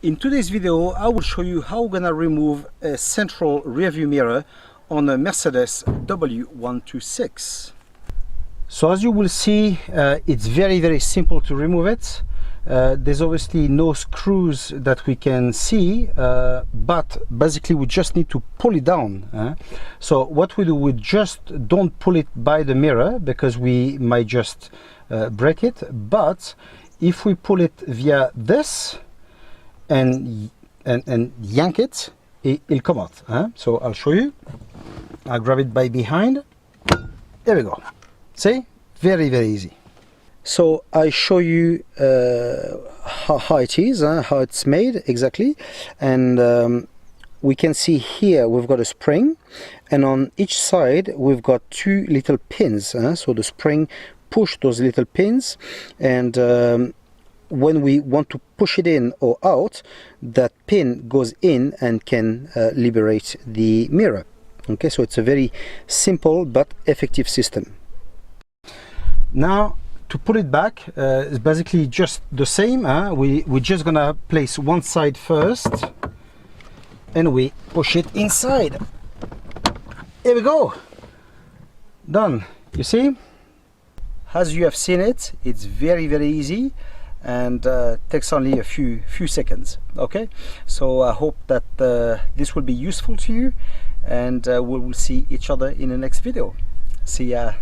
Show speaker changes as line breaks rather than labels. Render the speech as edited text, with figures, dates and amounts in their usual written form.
In today's video, I will show you how we're gonna remove a central rear view mirror on a Mercedes W126. So as you will see, it's very simple to remove it. There's obviously no screws that we can see, but basically we just need to pull it down. So what we do, we just don't pull it by the mirror because we might just break it, but if we pull it via this and yank it, it'll come out. So I'll show you. I'll grab it by behind. There we go. See? Very easy. So I show you how it is, how it's made exactly, and we can see here we've got a spring, and on each side we've got two little pins. So the spring push those little pins, and when we want to push it in or out, that pin goes in and can liberate the mirror. Okay, so it's a very simple but effective system. Now to put it back, it's basically just the same. We're just gonna place one side first and we push it inside. Here we go, done. You see, as you have seen it, it's very easy and takes only a few seconds. Okay, so I hope that this will be useful to you, and we will see each other in the next video. See ya.